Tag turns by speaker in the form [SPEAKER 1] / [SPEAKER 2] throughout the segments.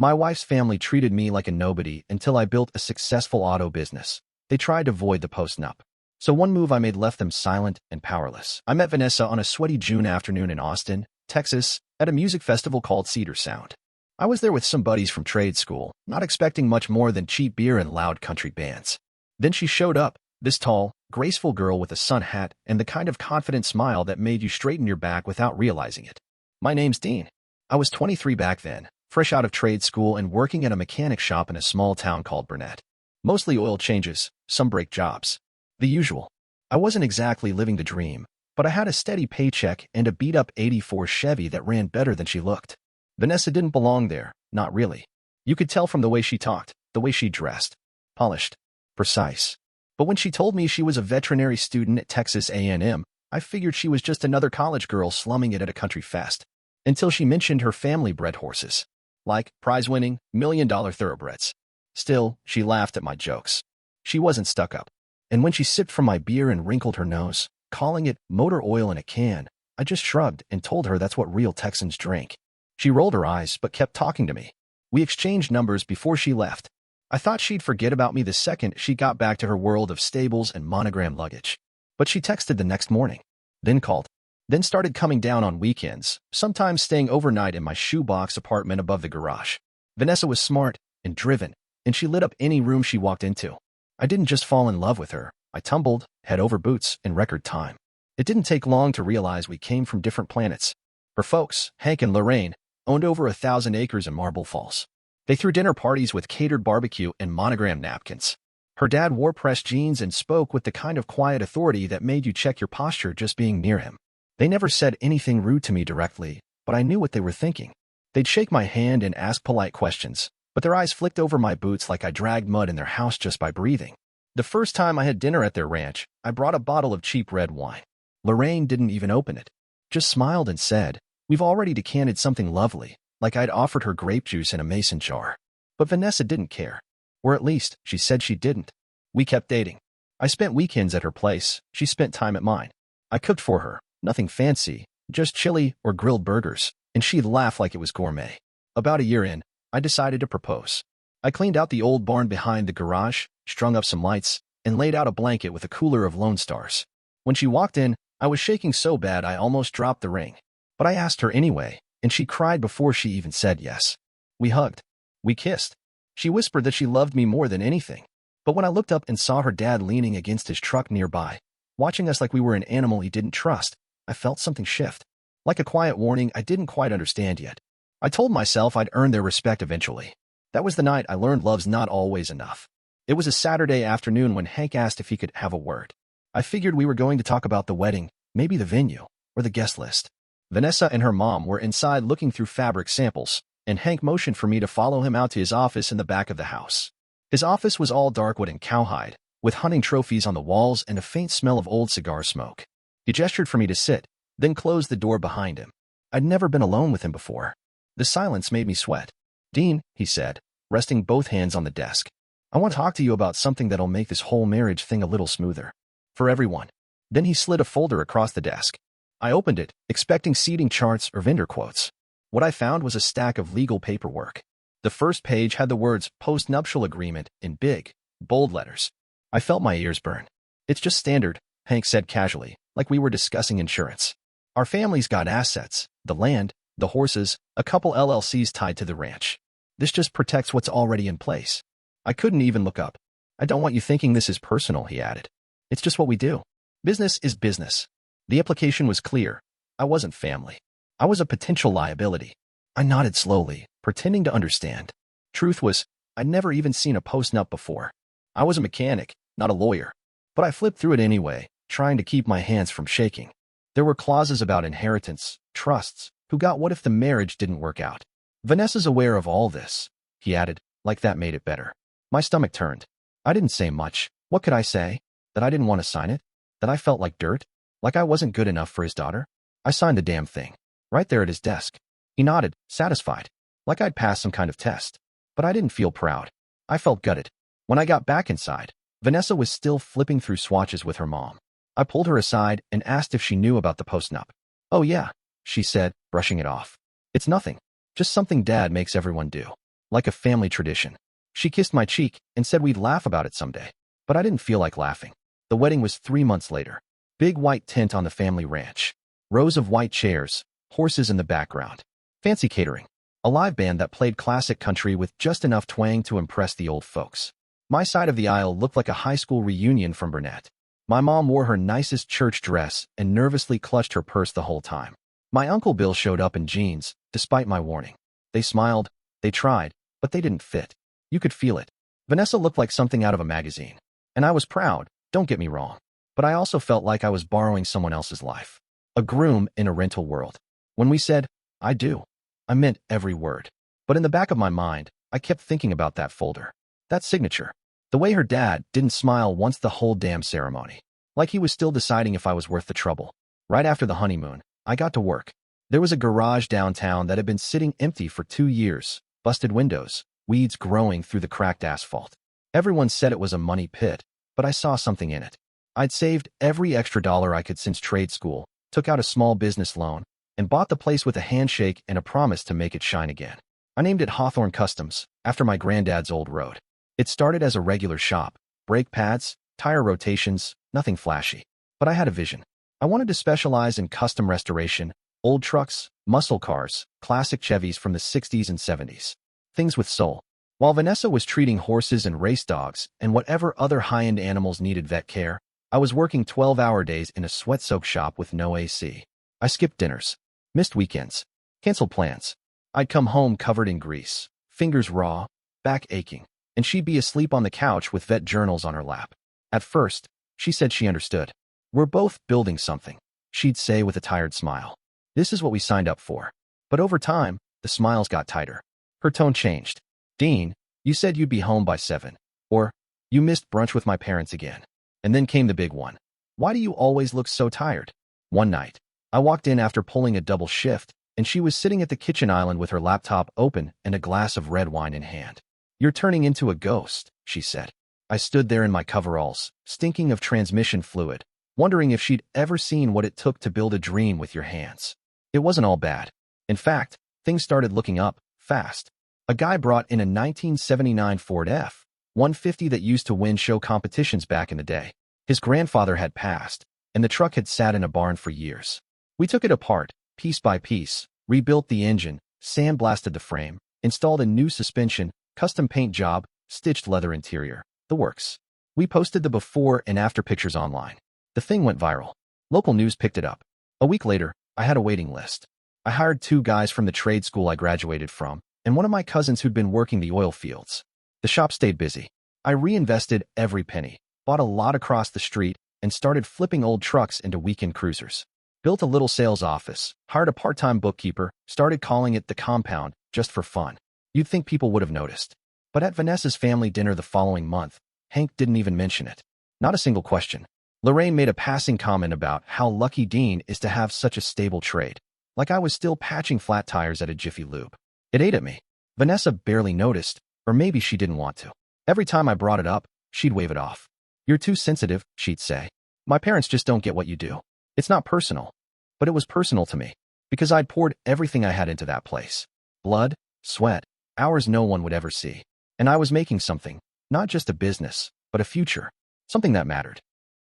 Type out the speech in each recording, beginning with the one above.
[SPEAKER 1] My wife's family treated me like a nobody until I built a successful auto business. They tried to avoid the post-nup. So one move I made left them silent and powerless. I met Vanessa on a sweaty June afternoon in Austin, Texas, at a music festival called Cedar Sound. I was there with some buddies from trade school, not expecting much more than cheap beer and loud country bands. Then she showed up, this tall, graceful girl with a sun hat and the kind of confident smile that made you straighten your back without realizing it. My name's Dean. I was 23 back then, fresh out of trade school and working at a mechanic shop in a small town called Burnett. Mostly oil changes, some brake jobs. The usual. I wasn't exactly living the dream, but I had a steady paycheck and a beat-up '84 Chevy that ran better than she looked. Vanessa didn't belong there, not really. You could tell from the way she talked, the way she dressed. Polished. Precise. But when she told me she was a veterinary student at Texas A&M, I figured she was just another college girl slumming it at a country fest. Until she mentioned her family bred horses. Like prize-winning, million-dollar thoroughbreds. Still, she laughed at my jokes. She wasn't stuck up. And when she sipped from my beer and wrinkled her nose, calling it motor oil in a can, I just shrugged and told her that's what real Texans drink. She rolled her eyes but kept talking to me. We exchanged numbers before she left. I thought she'd forget about me the second she got back to her world of stables and monogram luggage. But she texted the next morning, then called, then started coming down on weekends, sometimes staying overnight in my shoebox apartment above the garage. Vanessa was smart and driven, and she lit up any room she walked into. I didn't just fall in love with her, I tumbled, head over boots, in record time. It didn't take long to realize we came from different planets. Her folks, Hank and Lorraine, owned over 1,000 acres in Marble Falls. They threw dinner parties with catered barbecue and monogram napkins. Her dad wore pressed jeans and spoke with the kind of quiet authority that made you check your posture just being near him. They never said anything rude to me directly, but I knew what they were thinking. They'd shake my hand and ask polite questions, but their eyes flicked over my boots like I dragged mud in their house just by breathing. The first time I had dinner at their ranch, I brought a bottle of cheap red wine. Lorraine didn't even open it. Just smiled and said, "We've already decanted something lovely," like I'd offered her grape juice in a mason jar. But Vanessa didn't care. Or at least, she said she didn't. We kept dating. I spent weekends at her place, she spent time at mine. I cooked for her, nothing fancy, just chili or grilled burgers, and she'd laugh like it was gourmet. About a year in, I decided to propose. I cleaned out the old barn behind the garage, strung up some lights, and laid out a blanket with a cooler of Lone Stars. When she walked in, I was shaking so bad I almost dropped the ring. But I asked her anyway, and she cried before she even said yes. We hugged. We kissed. She whispered that she loved me more than anything. But when I looked up and saw her dad leaning against his truck nearby, watching us like we were an animal he didn't trust, I felt something shift. Like a quiet warning I didn't quite understand yet. I told myself I'd earn their respect eventually. That was the night I learned love's not always enough. It was a Saturday afternoon when Hank asked if he could have a word. I figured we were going to talk about the wedding, maybe the venue, or the guest list. Vanessa and her mom were inside looking through fabric samples, and Hank motioned for me to follow him out to his office in the back of the house. His office was all darkwood and cowhide, with hunting trophies on the walls and a faint smell of old cigar smoke. He gestured for me to sit, then closed the door behind him. I'd never been alone with him before. The silence made me sweat. "Dean," he said, resting both hands on the desk. "I want to talk to you about something that'll make this whole marriage thing a little smoother. For everyone." Then he slid a folder across the desk. I opened it, expecting seating charts or vendor quotes. What I found was a stack of legal paperwork. The first page had the words "postnuptial agreement" in big, bold letters. I felt my ears burn. "It's just standard," Hank said casually, like we were discussing insurance. "Our family's got assets, the land, the horses, a couple LLCs tied to the ranch. This just protects what's already in place." I couldn't even look up. "I don't want you thinking this is personal," he added. "It's just what we do. Business is business." The application was clear. I wasn't family. I was a potential liability. I nodded slowly, pretending to understand. Truth was, I'd never even seen a post-nup before. I was a mechanic, not a lawyer. But I flipped through it anyway, trying to keep my hands from shaking. There were clauses about inheritance, trusts, who got what if the marriage didn't work out. "Vanessa's aware of all this," he added, like that made it better. My stomach turned. I didn't say much. What could I say? That I didn't want to sign it? That I felt like dirt? Like I wasn't good enough for his daughter? I signed the damn thing. Right there at his desk. He nodded, satisfied. Like I'd passed some kind of test. But I didn't feel proud. I felt gutted. When I got back inside, Vanessa was still flipping through swatches with her mom. I pulled her aside and asked if she knew about the post-nup. "Oh yeah," she said, brushing it off. "It's nothing. Just something Dad makes everyone do." like a family tradition. She kissed my cheek and said we'd laugh about it someday. But I didn't feel like laughing. The wedding was 3 months later. Big white tent on the family ranch. Rows of white chairs, horses in the background. Fancy catering. A live band that played classic country with just enough twang to impress the old folks. My side of the aisle looked like a high school reunion from Burnett. My mom wore her nicest church dress and nervously clutched her purse the whole time. My Uncle Bill showed up in jeans, despite my warning. They smiled, they tried, but they didn't fit. You could feel it. Vanessa looked like something out of a magazine. And I was proud, don't get me wrong. But I also felt like I was borrowing someone else's life. A groom in a rental world. When we said, I do, I meant every word. But in the back of my mind, I kept thinking about that folder. That signature. The way her dad didn't smile once the whole damn ceremony. Like he was still deciding if I was worth the trouble. Right after the honeymoon, I got to work. There was a garage downtown that had been sitting empty for 2 years. Busted windows, weeds growing through the cracked asphalt. Everyone said it was a money pit, but I saw something in it. I'd saved every extra dollar I could since trade school, took out a small business loan, and bought the place with a handshake and a promise to make it shine again. I named it Hawthorne Customs, after my granddad's old road. It started as a regular shop, brake pads, tire rotations, nothing flashy. But I had a vision. I wanted to specialize in custom restoration, old trucks, muscle cars, classic Chevys from the 60s and 70s. Things with soul. While Vanessa was treating horses and race dogs and whatever other high-end animals needed vet care, I was working 12-hour days in a sweat-soaked shop with no AC. I skipped dinners, missed weekends, canceled plans. I'd come home covered in grease, fingers raw, back aching, and she'd be asleep on the couch with vet journals on her lap. At first, she said she understood. We're both building something, she'd say with a tired smile. This is what we signed up for. But over time, the smiles got tighter. Her tone changed. Dean, you said you'd be home by 7. Or, you missed brunch with my parents again. And then came the big one. Why do you always look so tired? One night, I walked in after pulling a double shift, and she was sitting at the kitchen island with her laptop open and a glass of red wine in hand. You're turning into a ghost, she said. I stood there in my coveralls, stinking of transmission fluid, wondering if she'd ever seen what it took to build a dream with your hands. It wasn't all bad. In fact, things started looking up, fast. A guy brought in a 1979 Ford F-150 that used to win show competitions back in the day. His grandfather had passed, and the truck had sat in a barn for years. We took it apart, piece by piece, rebuilt the engine, sandblasted the frame, installed a new suspension, custom paint job, stitched leather interior. The works. We posted the before and after pictures online. The thing went viral. Local news picked it up. A week later, I had a waiting list. I hired 2 guys from the trade school I graduated from, and one of my cousins who'd been working the oil fields. The shop stayed busy. I reinvested every penny, bought a lot across the street, and started flipping old trucks into weekend cruisers. Built a little sales office, hired a part-time bookkeeper, started calling it the compound, just for fun. You'd think people would have noticed. But at Vanessa's family dinner the following month, Hank didn't even mention it. Not a single question. Lorraine made a passing comment about how lucky Dean is to have such a stable trade. Like I was still patching flat tires at a Jiffy Lube. It ate at me. Vanessa barely noticed, or maybe she didn't want to. Every time I brought it up, she'd wave it off. You're too sensitive, she'd say. My parents just don't get what you do. It's not personal. But it was personal to me, because I'd poured everything I had into that place. Blood, sweat, hours no one would ever see. And I was making something, not just a business, but a future. Something that mattered.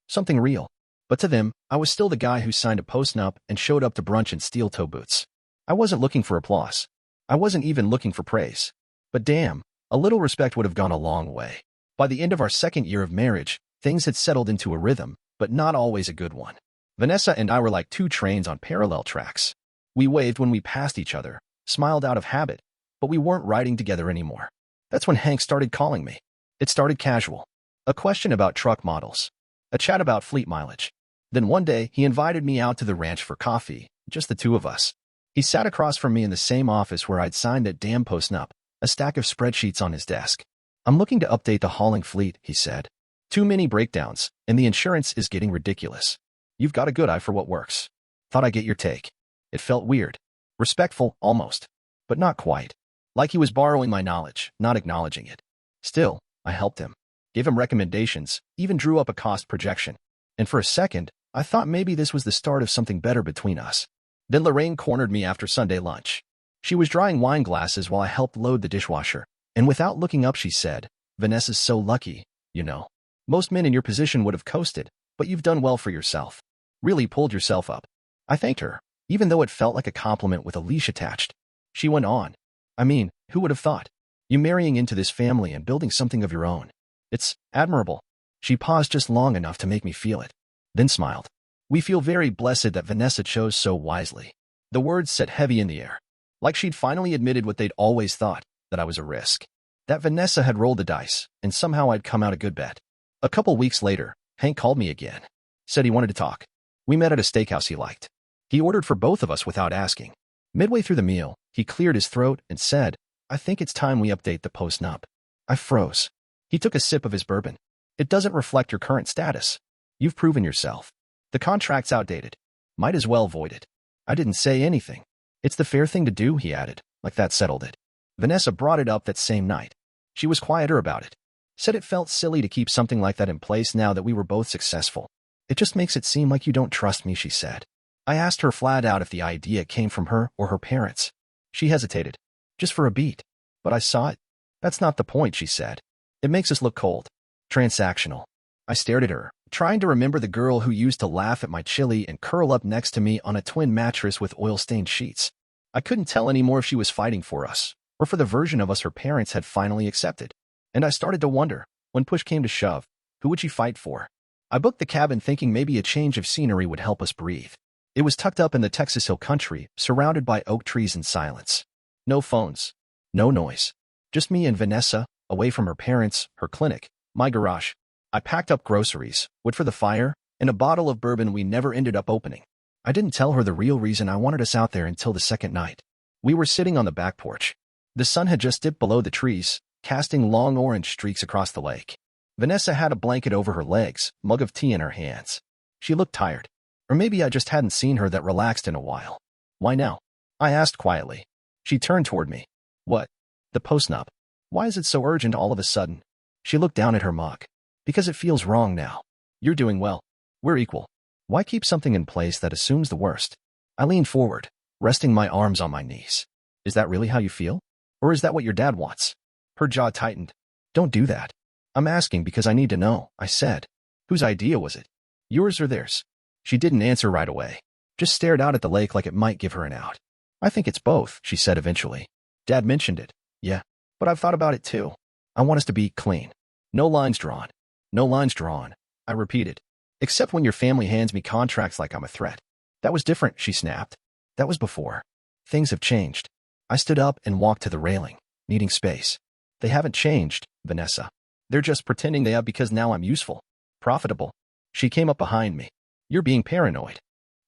[SPEAKER 1] Something real. But to them, I was still the guy who signed a POSTNUP and showed up to brunch in steel-toe boots. I wasn't looking for applause. I wasn't even looking for praise. But damn, a little respect would have gone a long way. By the end of our 2nd year of marriage, things had settled into a rhythm, but not always a good one. Vanessa and I were like 2 trains on parallel tracks. We waved when we passed each other, smiled out of habit, but we weren't riding together anymore. That's when Hank started calling me. It started casual. A question about truck models. A chat about fleet mileage. Then one day, he invited me out to the ranch for coffee, just the 2 of us. He sat across from me in the same office where I'd signed that damn POSTNUP, a stack of spreadsheets on his desk. I'm looking to update the hauling fleet, he said. Too many breakdowns, and the insurance is getting ridiculous. You've got a good eye for what works. Thought I'd get your take. It felt weird. Respectful, almost. But not quite. Like he was borrowing my knowledge, not acknowledging it. Still, I helped him. Gave him recommendations, even drew up a cost projection. And for a second, I thought maybe this was the start of something better between us. Then Lorraine cornered me after Sunday lunch. She was drying wine glasses while I helped load the dishwasher, And without looking up, she said, "Vanessa's so lucky, you know. Most men in your position would have coasted, but you've done well for yourself. Really pulled yourself up." I thanked her, even though it felt like a compliment with a leash attached. She went on. "I mean, who would have thought? You marrying into this family and building something of your own. It's admirable." She paused just long enough to make me feel it, then smiled. "We feel very blessed that Vanessa chose so wisely." The words set heavy in the air, like she'd finally admitted what they'd always thought, that I was a risk. That Vanessa had rolled the dice, and somehow I'd come out a good bet. A couple weeks later, Hank called me again. Said he wanted to talk. We met at a steakhouse he liked. He ordered for both of us without asking. Midway through the meal, he cleared his throat and said, "I think it's time we update the POSTNUP." I froze. He took a sip of his bourbon. "It doesn't reflect your current status. You've proven yourself. The contract's outdated. Might as well void it." I didn't say anything. "It's the fair thing to do," he added, like that settled it. Vanessa brought it up that same night. She was quieter about it. Said it felt silly to keep something like that in place now that we were both successful. "It just makes it seem like you don't trust me," she said. I asked her flat out if the idea came from her or her parents. She hesitated, just for a beat. "But I saw it." "That's not the point," she said. "It makes us look cold. Transactional." I stared at her, trying to remember the girl who used to laugh at my chili and curl up next to me on a twin mattress with oil-stained sheets. I couldn't tell anymore if she was fighting for us, or for the version of us her parents had finally accepted. And I started to wonder, when push came to shove, who would she fight for? I booked the cabin thinking maybe a change of scenery would help us breathe. It was tucked up in the Texas Hill Country, surrounded by oak trees and silence. No phones. No noise. Just me and Vanessa, away from her parents, her clinic, my garage. I packed up groceries, wood for the fire, and a bottle of bourbon we never ended up opening. I didn't tell her the real reason I wanted us out there until the second night. We were sitting on the back porch. The sun had just dipped below the trees, casting long orange streaks across the lake. Vanessa had a blanket over her legs, mug of tea in her hands. She looked tired. Or maybe I just hadn't seen her that relaxed in a while. "Why now?" I asked quietly. She turned toward me. "What?" "The POSTNUP. Why is it so urgent all of a sudden?" She looked down at her mug. "Because it feels wrong now. You're doing well. We're equal. Why keep something in place that assumes the worst?" I leaned forward, resting my arms on my knees. "Is that really how you feel? Or is that what your dad wants?" Her jaw tightened. "Don't do that." "I'm asking because I need to know," I said. "Whose idea was it? Yours or theirs?" She didn't answer right away, just stared out at the lake like it might give her an out. "I think it's both," she said eventually. "Dad mentioned it. Yeah, but I've thought about it too. I want us to be clean. No lines drawn. No lines drawn," I repeated. "Except when your family hands me contracts like I'm a threat." "That was different," she snapped. "That was before. Things have changed." I stood up and walked to the railing, needing space. "They haven't changed, Vanessa. They're just pretending they have because now I'm useful. Profitable." She came up behind me. "You're being paranoid."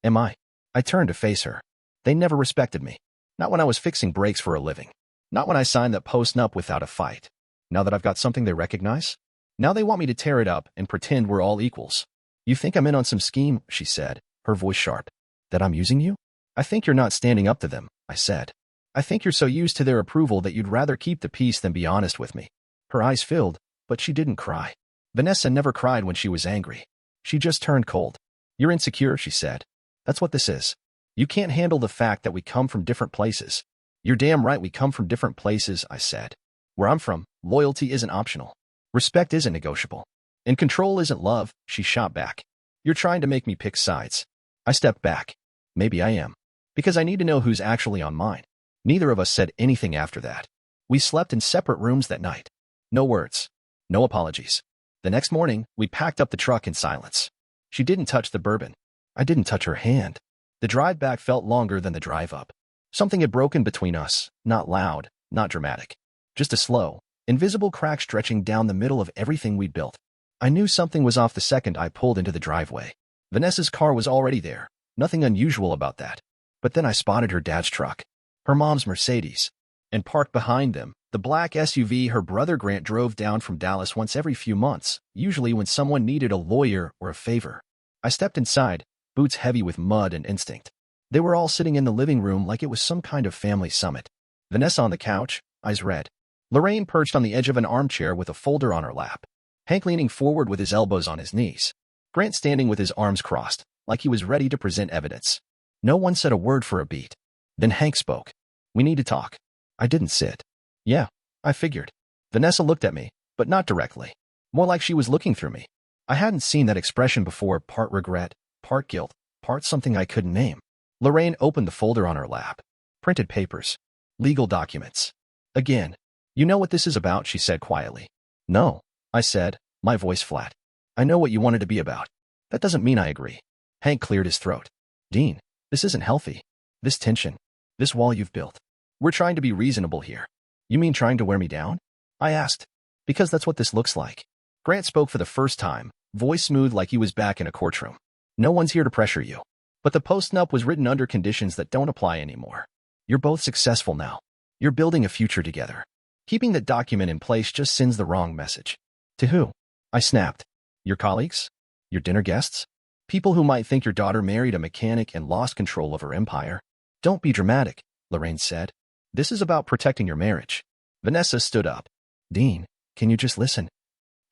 [SPEAKER 1] "Am I?" I turned to face her. "They never respected me. Not when I was fixing brakes for a living. Not when I signed that POSTNUP without a fight. Now that I've got something they recognize? Now they want me to tear it up and pretend we're all equals." "You think I'm in on some scheme," she said, her voice sharp. "That I'm using you?" "I think you're not standing up to them," I said. "I think you're so used to their approval that you'd rather keep the peace than be honest with me." Her eyes filled, but she didn't cry. Vanessa never cried when she was angry. She just turned cold. "You're insecure," she said. "That's what this is. You can't handle the fact that we come from different places." "You're damn right we come from different places," I said. "Where I'm from, loyalty isn't optional. Respect isn't negotiable. And control isn't love," she shot back. "You're trying to make me pick sides." I stepped back. Maybe I am. Because I need to know who's actually on mine. Neither of us said anything after that. We slept in separate rooms that night. No words. No apologies. The next morning, we packed up the truck in silence. She didn't touch the bourbon. I didn't touch her hand. The drive back felt longer than the drive up. Something had broken between us, not loud, not dramatic. Just a slow, invisible crack stretching down the middle of everything we'd built. I knew something was off the second I pulled into the driveway. Vanessa's car was already there. Nothing unusual about that. But then I spotted her dad's truck, her mom's Mercedes, and parked behind them, the black SUV her brother Grant drove down from Dallas once every few months, usually when someone needed a lawyer or a favor. I stepped inside, boots heavy with mud and instinct. They were all sitting in the living room like it was some kind of family summit. Vanessa on the couch, eyes red. Lorraine perched on the edge of an armchair with a folder on her lap. Hank leaning forward with his elbows on his knees. Grant standing with his arms crossed, like he was ready to present evidence. No one said a word for a beat. Then Hank spoke. "We need to talk." I didn't sit. "Yeah, I figured." Vanessa looked at me, but not directly. More like she was looking through me. I hadn't seen that expression before, part regret, part guilt, part something I couldn't name. Lorraine opened the folder on her lap. Printed papers. Legal documents. Again. You know what this is about, she said quietly. No, I said, my voice flat. I know what you wanted to be about. That doesn't mean I agree. Hank cleared his throat. Dean, this isn't healthy. This tension. This wall you've built. We're trying to be reasonable here. You mean trying to wear me down? I asked. Because that's what this looks like. Grant spoke for the first time, voice smooth like he was back in a courtroom. No one's here to pressure you. But the POSTNUP was written under conditions that don't apply anymore. You're both successful now. You're building a future together. Keeping that document in place just sends the wrong message. To who? I snapped. Your colleagues? Your dinner guests? People who might think your daughter married a mechanic and lost control of her empire? Don't be dramatic, Lorraine said. This is about protecting your marriage. Vanessa stood up. Dean, can you just listen?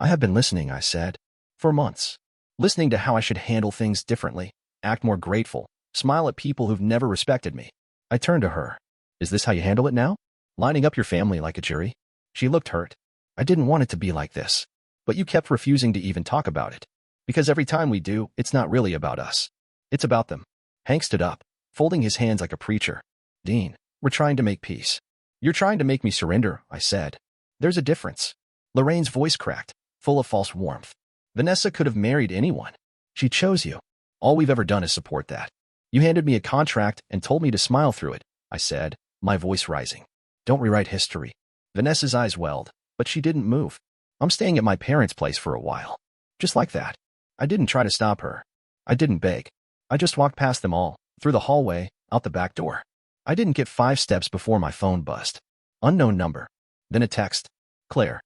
[SPEAKER 1] I have been listening, I said. For months. Listening to how I should handle things differently, act more grateful, smile at people who've never respected me. I turned to her. Is this how you handle it now? Lining up your family like a jury? She looked hurt. I didn't want it to be like this. But you kept refusing to even talk about it. Because every time we do, it's not really about us. It's about them. Hank stood up, folding his hands like a preacher. Dean, we're trying to make peace. You're trying to make me surrender, I said. There's a difference. Lorraine's voice cracked, full of false warmth. Vanessa could have married anyone. She chose you. All we've ever done is support that. You handed me a contract and told me to smile through it, I said, my voice rising. Don't rewrite history. Vanessa's eyes welled, but she didn't move. I'm staying at my parents' place for a while. Just like that. I didn't try to stop her. I didn't beg. I just walked past them all, through the hallway, out the back door. I didn't get 5 steps before my phone buzzed. Unknown number. Then a text. Claire.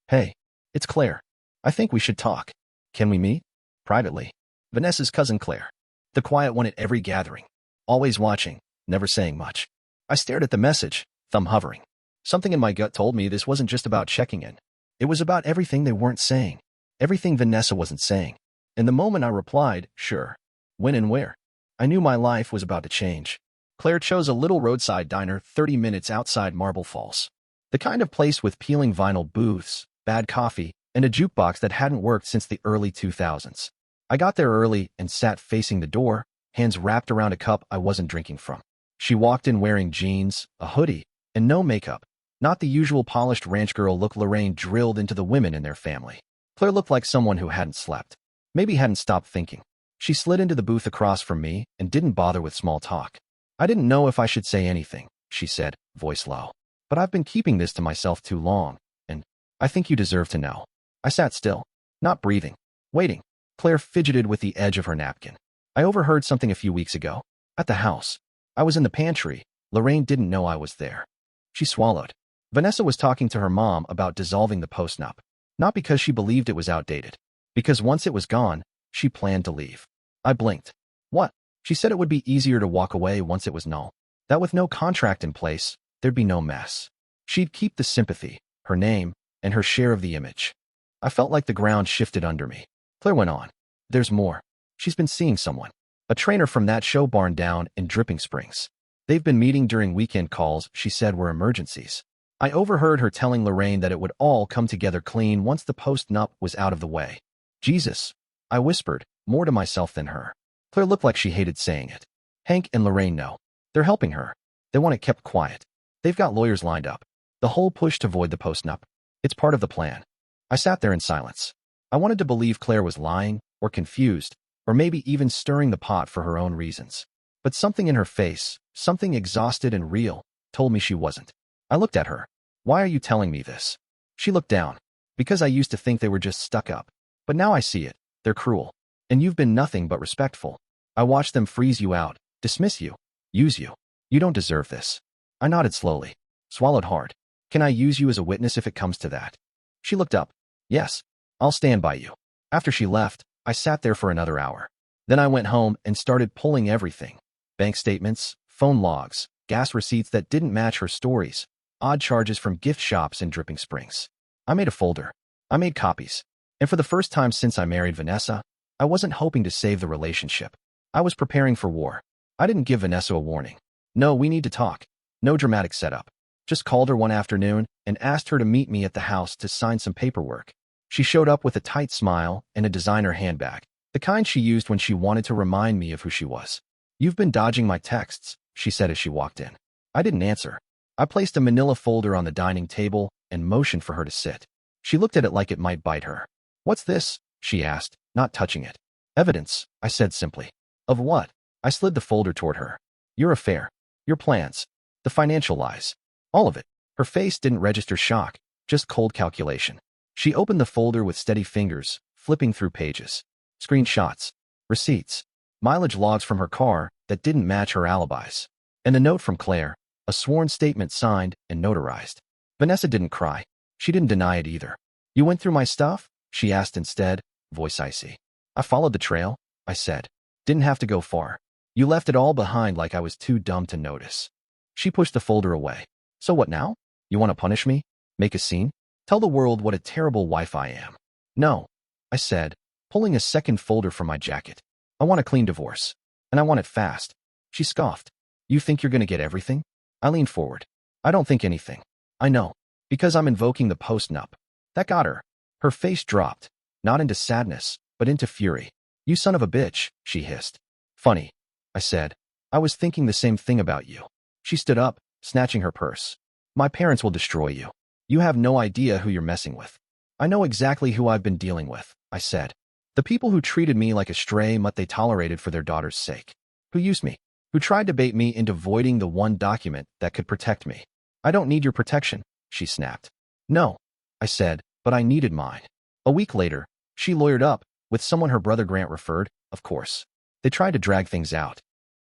[SPEAKER 1] Hey, it's Claire. I think we should talk. Can we meet? Privately. Vanessa's cousin Claire. The quiet one at every gathering. Always watching, never saying much. I stared at the message, thumb hovering. Something in my gut told me this wasn't just about checking in. It was about everything they weren't saying. Everything Vanessa wasn't saying. And the moment I replied, sure. When and where? I knew my life was about to change. Claire chose a little roadside diner 30 minutes outside Marble Falls. The kind of place with peeling vinyl booths, bad coffee, and a jukebox that hadn't worked since the early 2000s. I got there early and sat facing the door, hands wrapped around a cup I wasn't drinking from. She walked in wearing jeans, a hoodie, and no makeup. Not the usual polished ranch girl look Lorraine drilled into the women in their family. Claire looked like someone who hadn't slept. Maybe hadn't stopped thinking. She slid into the booth across from me and didn't bother with small talk. I didn't know if I should say anything, she said, voice low. But I've been keeping this to myself too long, and I think you deserve to know. I sat still, not breathing, waiting. Claire fidgeted with the edge of her napkin. I overheard something a few weeks ago. At the house. I was in the pantry. Lorraine didn't know I was there. She swallowed. Vanessa was talking to her mom about dissolving the POSTNUP. Not because she believed it was outdated. Because once it was gone, she planned to leave. I blinked. What? She said it would be easier to walk away once it was null. That with no contract in place, there'd be no mess. She'd keep the sympathy, her name, and her share of the image. I felt like the ground shifted under me. Claire went on. There's more. She's been seeing someone. A trainer from that show barn down in Dripping Springs. They've been meeting during weekend calls she said were emergencies. I overheard her telling Lorraine that it would all come together clean once the POSTNUP was out of the way. Jesus. I whispered, more to myself than her. Claire looked like she hated saying it. Hank and Lorraine know. They're helping her. They want it kept quiet. They've got lawyers lined up. The whole push to void the POSTNUP. It's part of the plan. I sat there in silence. I wanted to believe Claire was lying, or confused, or maybe even stirring the pot for her own reasons. But something in her face, something exhausted and real, told me she wasn't. I looked at her. Why are you telling me this? She looked down. Because I used to think they were just stuck up. But now I see it. They're cruel. And you've been nothing but respectful. I watched them freeze you out, dismiss you, use you. You don't deserve this. I nodded slowly, swallowed hard. Can I use you as a witness if it comes to that? She looked up. Yes, I'll stand by you. After she left, I sat there for another hour. Then I went home and started pulling everything. Bank statements, phone logs, gas receipts that didn't match her stories, odd charges from gift shops in Dripping Springs. I made a folder. I made copies. And for the first time since I married Vanessa, I wasn't hoping to save the relationship. I was preparing for war. I didn't give Vanessa a warning. No, we need to talk. No dramatic setup. Just called her one afternoon and asked her to meet me at the house to sign some paperwork. She showed up with a tight smile and a designer handbag, the kind she used when she wanted to remind me of who she was. "You've been dodging my texts," she said as she walked in. I didn't answer. I placed a manila folder on the dining table and motioned for her to sit. She looked at it like it might bite her. "What's this?" she asked, not touching it. "Evidence," I said simply. "Of what?" I slid the folder toward her. "Your affair. Your plans. The financial lies. All of it." Her face didn't register shock, just cold calculation. She opened the folder with steady fingers, flipping through pages. Screenshots. Receipts. Mileage logs from her car that didn't match her alibis. And a note from Claire, a sworn statement signed and notarized. Vanessa didn't cry. She didn't deny it either. "You went through my stuff?" she asked instead, voice icy. "I followed the trail," I said. "Didn't have to go far. You left it all behind like I was too dumb to notice." She pushed the folder away. "So what now? You want to punish me? Make a scene? Tell the world what a terrible wife I am?" "No," I said, pulling a second folder from my jacket. "I want a clean divorce. And I want it fast." She scoffed. "You think you're going to get everything?" I leaned forward. "I don't think anything. I know. Because I'm invoking the POSTNUP." That got her. Her face dropped, not into sadness, but into fury. "You son of a bitch," she hissed. "Funny," I said. "I was thinking the same thing about you." She stood up, snatching her purse. "My parents will destroy you. You have no idea who you're messing with." "I know exactly who I've been dealing with," I said. "The people who treated me like a stray mutt they tolerated for their daughter's sake. Who used me. Who tried to bait me into voiding the one document that could protect me." "I don't need your protection," she snapped. "No," I said, "but I needed mine." A week later, she lawyered up, with someone her brother Grant referred, of course. They tried to drag things out.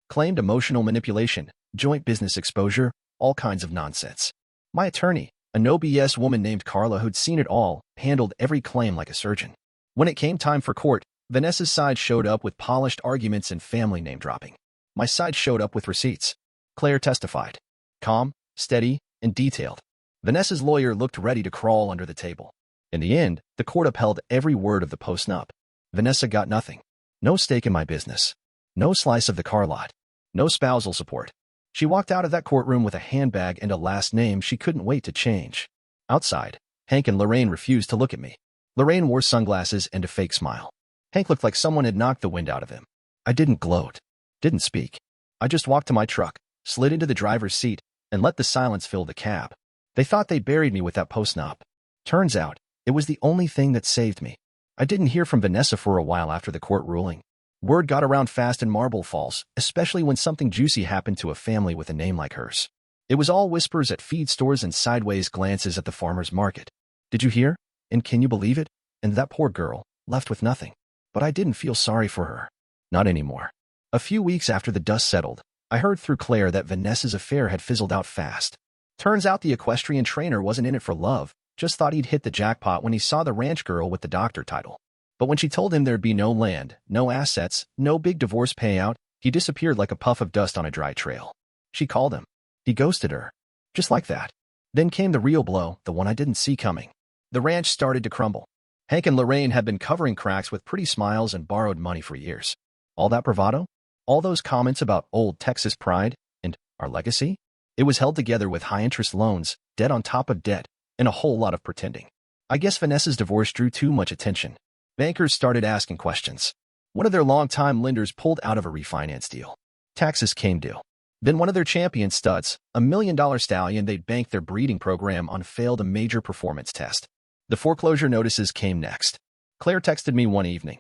[SPEAKER 1] Claimed emotional manipulation, joint business exposure, all kinds of nonsense. My attorney, a no-BS woman named Carla who'd seen it all, handled every claim like a surgeon. When it came time for court, Vanessa's side showed up with polished arguments and family name-dropping. My side showed up with receipts. Claire testified. Calm, steady, and detailed. Vanessa's lawyer looked ready to crawl under the table. In the end, the court upheld every word of the POSTNUP. Vanessa got nothing. No stake in my business. No slice of the car lot. No spousal support. She walked out of that courtroom with a handbag and a last name she couldn't wait to change. Outside, Hank and Lorraine refused to look at me. Lorraine wore sunglasses and a fake smile. Hank looked like someone had knocked the wind out of him. I didn't gloat. Didn't speak. I just walked to my truck, slid into the driver's seat, and let the silence fill the cab. They thought they buried me with that POSTNUP. Turns out, it was the only thing that saved me. I didn't hear from Vanessa for a while after the court ruling. Word got around fast in Marble Falls, especially when something juicy happened to a family with a name like hers. It was all whispers at feed stores and sideways glances at the farmer's market. "Did you hear? And can you believe it?" And that poor girl, left with nothing. But I didn't feel sorry for her. Not anymore. A few weeks after the dust settled, I heard through Claire that Vanessa's affair had fizzled out fast. Turns out the equestrian trainer wasn't in it for love, just thought he'd hit the jackpot when he saw the ranch girl with the doctor title. But when she told him there'd be no land, no assets, no big divorce payout, he disappeared like a puff of dust on a dry trail. She called him. He ghosted her. Just like that. Then came the real blow, the one I didn't see coming. The ranch started to crumble. Hank and Lorraine had been covering cracks with pretty smiles and borrowed money for years. All that bravado? All those comments about old Texas pride and our legacy? It was held together with high-interest loans, debt on top of debt, and a whole lot of pretending. I guess Vanessa's divorce drew too much attention. Bankers started asking questions. One of their longtime lenders pulled out of a refinance deal. Taxes came due. Then one of their champion studs, a $1 million stallion they'd banked their breeding program on, failed a major performance test. The foreclosure notices came next. Claire texted me one evening.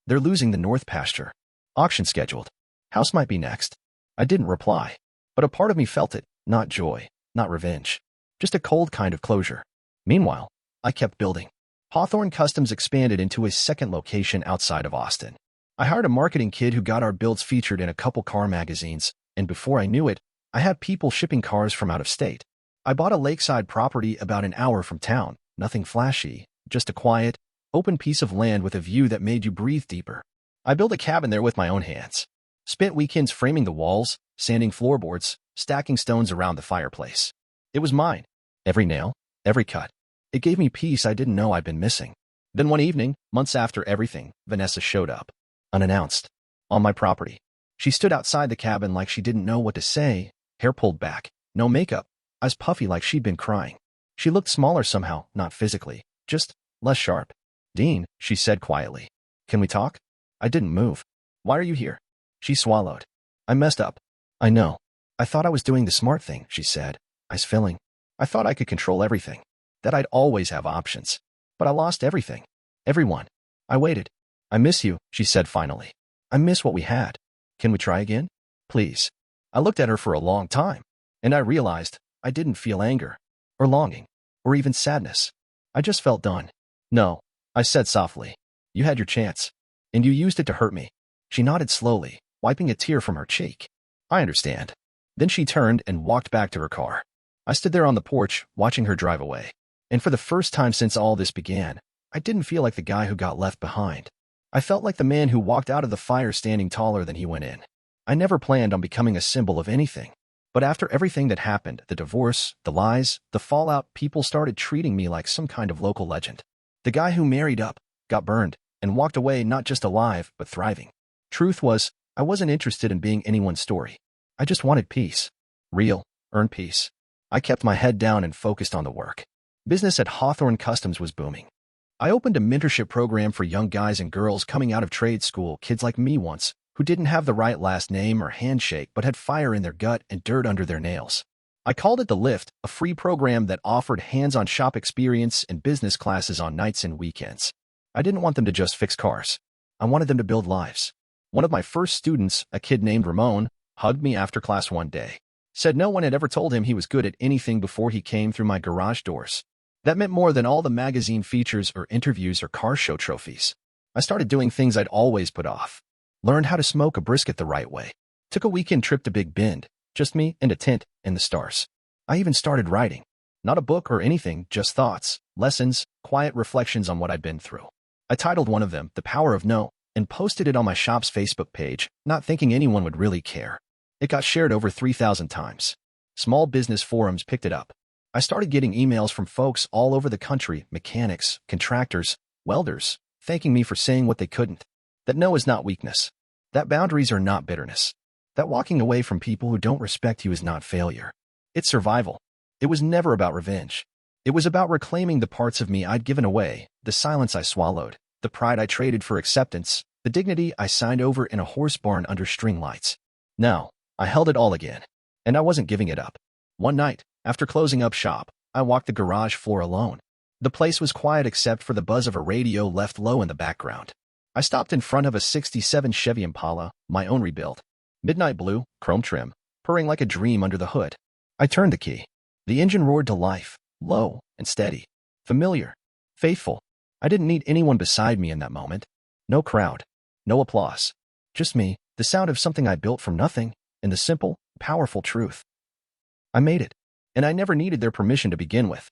[SPEAKER 1] "They're losing the North pasture. Auction scheduled. House might be next." I didn't reply. But a part of me felt it, not joy, not revenge. Just a cold kind of closure. Meanwhile, I kept building. Hawthorne Customs expanded into a second location outside of Austin. I hired a marketing kid who got our builds featured in a couple car magazines, and before I knew it, I had people shipping cars from out of state. I bought a lakeside property about an hour from town, nothing flashy, just a quiet, open piece of land with a view that made you breathe deeper. I built a cabin there with my own hands. Spent weekends framing the walls, sanding floorboards, stacking stones around the fireplace. It was mine. Every nail, every cut. It gave me peace I didn't know I'd been missing. Then one evening, months after everything, Vanessa showed up. Unannounced. On my property. She stood outside the cabin like she didn't know what to say, hair pulled back, no makeup, eyes puffy like she'd been crying. She looked smaller somehow, not physically, just less sharp. "Dean," she said quietly. "Can we talk?" I didn't move. "Why are you here?" She swallowed. "I messed up." "I know. I thought I was doing the smart thing," she said, eyes filling. "I thought I could control everything, that I'd always have options. But I lost everything. Everyone. I waited. I miss you," she said finally. "I miss what we had. Can we try again? Please." I looked at her for a long time, and I realized I didn't feel anger, or longing, or even sadness. I just felt done. "No," I said softly. "You had your chance, and you used it to hurt me." She nodded slowly, wiping a tear from her cheek. "I understand." Then she turned and walked back to her car. I stood there on the porch, watching her drive away. And for the first time since all this began, I didn't feel like the guy who got left behind. I felt like the man who walked out of the fire standing taller than he went in. I never planned on becoming a symbol of anything. But after everything that happened, the divorce, the lies, the fallout, people started treating me like some kind of local legend. The guy who married up, got burned, and walked away not just alive, but thriving. Truth was, I wasn't interested in being anyone's story. I just wanted peace. Real, earned peace. I kept my head down and focused on the work. Business at Hawthorne Customs was booming. I opened a mentorship program for young guys and girls coming out of trade school, kids like me once, who didn't have the right last name or handshake but had fire in their gut and dirt under their nails. I called it The Lift, a free program that offered hands-on shop experience and business classes on nights and weekends. I didn't want them to just fix cars. I wanted them to build lives. One of my first students, a kid named Ramon, hugged me after class one day. Said no one had ever told him he was good at anything before he came through my garage doors. That meant more than all the magazine features or interviews or car show trophies. I started doing things I'd always put off. Learned how to smoke a brisket the right way. Took a weekend trip to Big Bend, just me and a tent and the stars. I even started writing. Not a book or anything, just thoughts, lessons, quiet reflections on what I'd been through. I titled one of them, The Power of No, and posted it on my shop's Facebook page, not thinking anyone would really care. It got shared over 3,000 times. Small business forums picked it up. I started getting emails from folks all over the country, mechanics, contractors, welders, thanking me for saying what they couldn't. That no is not weakness. That boundaries are not bitterness. That walking away from people who don't respect you is not failure. It's survival. It was never about revenge. It was about reclaiming the parts of me I'd given away, the silence I swallowed, the pride I traded for acceptance, the dignity I signed over in a horse barn under string lights. Now, I held it all again, and I wasn't giving it up. One night, after closing up shop, I walked the garage floor alone. The place was quiet except for the buzz of a radio left low in the background. I stopped in front of a '67 Chevy Impala, my own rebuild. Midnight blue, chrome trim, purring like a dream under the hood. I turned the key. The engine roared to life, low and steady, familiar, faithful. I didn't need anyone beside me in that moment. No crowd, no applause. Just me, the sound of something I built from nothing, and the simple, powerful truth. I made it, and I never needed their permission to begin with.